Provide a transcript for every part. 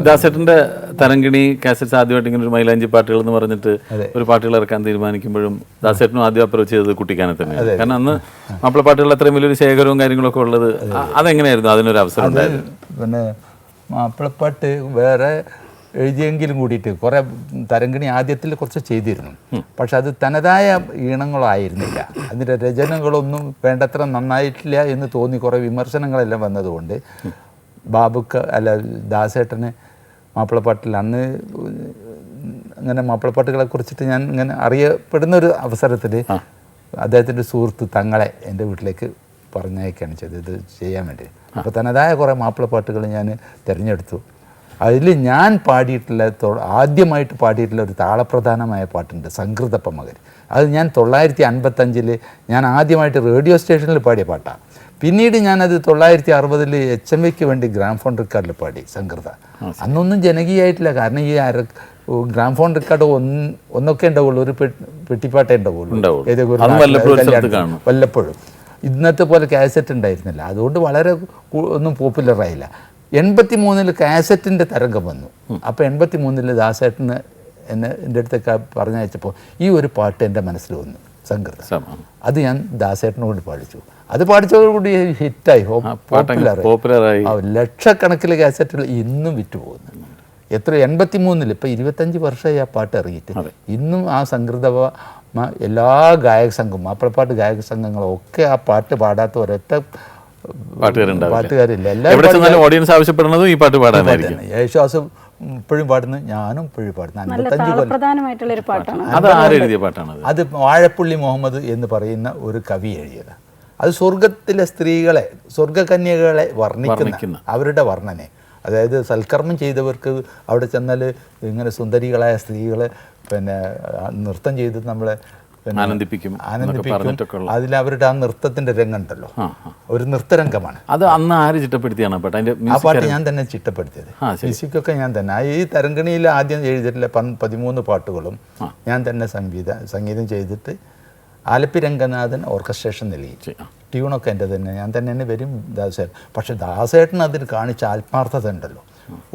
ദാസേട്ടന്റെ തരങ്കിണി കാസറ്റ്സ് ആദ്യമായിട്ട് ഇങ്ങനെ ഒരു മൈലാഞ്ചി പാട്ടുകൾ എന്ന് പറഞ്ഞിട്ട് ഒരു പാട്ടുകൾ ഇറക്കാൻ തീരുമാനിക്കുമ്പോഴും ദാസേട്ടനും ആദ്യം അപ്രോച്ച് ചെയ്തത് കുട്ടിക്കാനെ തന്നെയാണ്. കാരണം അന്ന് മാപ്പിള പാട്ടുകൾ അത്രയും വലിയൊരു ശേഖരവും കാര്യങ്ങളൊക്കെ ഉള്ളത്. അതെങ്ങനെയായിരുന്നു അതിനൊരു അവസരം ഉണ്ടായത്? പിന്നെ മാപ്പിളപ്പാട്ട് വേറെ എഴുതിയെങ്കിലും കൂടിയിട്ട് കുറേ തരങ്കിണി ആദ്യത്തിൽ കുറച്ച് ചെയ്തിരുന്നു. പക്ഷെ അത് തനതായ ഈണങ്ങളായിരുന്നില്ല. അതിൻ്റെ രചനകളൊന്നും വേണ്ടത്ര നന്നായിട്ടില്ല എന്ന് തോന്നി കുറേ വിമർശനങ്ങളെല്ലാം വന്നതുകൊണ്ട് ദാസേട്ടന് മാപ്പിളപ്പാട്ടിൽ അന്ന് അങ്ങനെ മാപ്പിളപ്പാട്ടുകളെ കുറിച്ചിട്ട് ഞാൻ ഇങ്ങനെ അറിയപ്പെടുന്നൊരു അവസരത്തിൽ അദ്ദേഹത്തിൻ്റെ സുഹൃത്ത് തങ്ങളെ എൻ്റെ വീട്ടിലേക്ക് പറഞ്ഞയക്കുകയാണ് ചെയ്തത് ഇത് ചെയ്യാൻ വേണ്ടി. അപ്പോൾ തനതായ കുറേ മാപ്പിളപ്പാട്ടുകൾ ഞാൻ തിരഞ്ഞെടുത്തു. അതിൽ ഞാൻ പാടിയിട്ടുള്ള ആദ്യമായിട്ട് പാടിയിട്ടുള്ള ഒരു താളപ്രധാനമായ പാട്ടുണ്ട്, സംഘൃതപ്പ മകൻ. അത് ഞാൻ 1955 ഞാൻ ആദ്യമായിട്ട് റേഡിയോ സ്റ്റേഷനിൽ പാടിയ പാട്ടാണ്. പിന്നീട് ഞാനത് 1960 HMVക്ക് വേണ്ടി ഗ്രാംഫോൺ റെക്കോർഡിൽ പാടി സംഘൃത. അന്നൊന്നും ജനകീയമായിട്ടില്ല, കാരണം ഈ ഗ്രാംഫോൺ റെക്കോർഡ് ഒന്നൊക്കെ ഉണ്ടാവുള്ളൂ, ഒരു പെട്ടിപ്പാട്ടേ ഉണ്ടാവുള്ളൂ, വല്ലപ്പോഴും. ഇന്നത്തെ പോലെ കാസറ്റ് ഉണ്ടായിരുന്നില്ല, അതുകൊണ്ട് വളരെ ഒന്നും പോപ്പുലറായില്ല. 83 കാസറ്റിൻ്റെ തരംഗം വന്നു. അപ്പോൾ 83 ദാസേട്ടന് എൻ്റെ അടുത്തൊക്കെ പറഞ്ഞയച്ചപ്പോൾ ഈ ഒരു പാട്ട് എൻ്റെ മനസ്സിൽ വന്നു, സംഘൃത. അത് ഞാൻ ദാസേട്ടനോട് പാടിച്ചു. അത് പാടിച്ചതോടുകൂടി ഹിറ്റായി, പോപ്പുലറായി. ലക്ഷക്കണക്കിന് കാസറ്റുകൾ ഇന്നും വിറ്റുപോകുന്നു. എത്ര 83 ഇപ്പോൾ 25 വർഷമായി ആ പാട്ട് ഇറങ്ങിയിട്ട് ഇന്നും ആ സംഘൃത എല്ലാ ഗായക സംഘം മാപ്പിളപ്പാട്ട് ഗായക സംഘങ്ങളും ഒക്കെ ആ പാട്ട് പാടാത്ത ഒരൊറ്റ പാട്ടുകാരില്ല. എല്ലാവരും ഓഡിയൻസ് ആവശ്യപ്പെടുന്നതും ഈ പാട്ട് പാടാനായിരിക്കും. യേശുദാസ് ഇപ്പോഴും പാടുന്നു, ഞാനും ഇപ്പോഴും പാടുന്നു. 55 കൊല്ലം. അത് വാഴപ്പള്ളി മുഹമ്മദ് എന്ന് പറയുന്ന ഒരു കവി എഴുതിയത്. അത് സ്വർഗത്തിലെ സ്ത്രീകളെ, സ്വർഗകന്യകളെ വർണ്ണിക്കുന്ന അവരുടെ വർണ്ണനെ, അതായത് സൽക്കർമ്മം ചെയ്തവർക്ക് അവിടെ ചെന്നാൽ ഇങ്ങനെ സുന്ദരികളായ സ്ത്രീകളെ പിന്നെ നൃത്തം ചെയ്ത് നമ്മളെ ആനന്ദിപ്പിക്കും. അതിൽ അവരുടെ ആ നൃത്തത്തിന്റെ രംഗമുണ്ടല്ലോ, ഒരു നൃത്തരംഗമാണ്. അത് അന്ന് ആര് ചിട്ടപ്പെടുത്തിയാണ് ആ പാട്ട്? ഞാൻ തന്നെ ചിട്ടപ്പെടുത്തിയത്. മ്യൂസിക്കൊക്കെ ഞാൻ തന്നെ. ഈ തരങ്കിണിയിൽ ആദ്യം എഴുതിയിട്ടുള്ള 13 പാട്ടുകളും ഞാൻ തന്നെ സംഗീതം ചെയ്തിട്ട് ആലപ്പി രംഗനാഥൻ ഓർക്കസ്ട്രേഷൻ നൽകി. ട്യൂണൊക്കെ എൻ്റെ തന്നെ, ഞാൻ തന്നെ വരും ദാസേട്ടൻ. പക്ഷെ ദാസേട്ടൻ അതിന് കാണിച്ച ആത്മാർത്ഥത ഉണ്ടല്ലോ.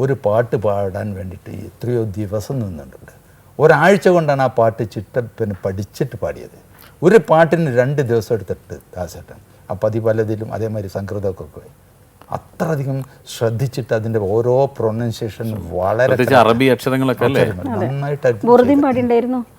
ഒരു പാട്ട് പാടാൻ വേണ്ടിയിട്ട് എത്രയോ ദിവസം നിന്നിട്ടുണ്ട്. ഒരാഴ്ച കൊണ്ടാണ് ആ പാട്ട് പിന്നെ പഠിച്ചിട്ട് പാടിയത്. ഒരു പാട്ടിന് 2 ദിവസം എടുത്തിട്ട് ദാസേട്ടൻ ആ പതിപലതിലും അതേമാതിരി സംഘൃതമൊക്കെ പോയി അത്രയധികം ശ്രദ്ധിച്ചിട്ട് അതിൻ്റെ ഓരോ പ്രൊനൗൺസിയേഷനും വളരെ അറബി അക്ഷരങ്ങളൊക്കെ നന്നായിട്ട്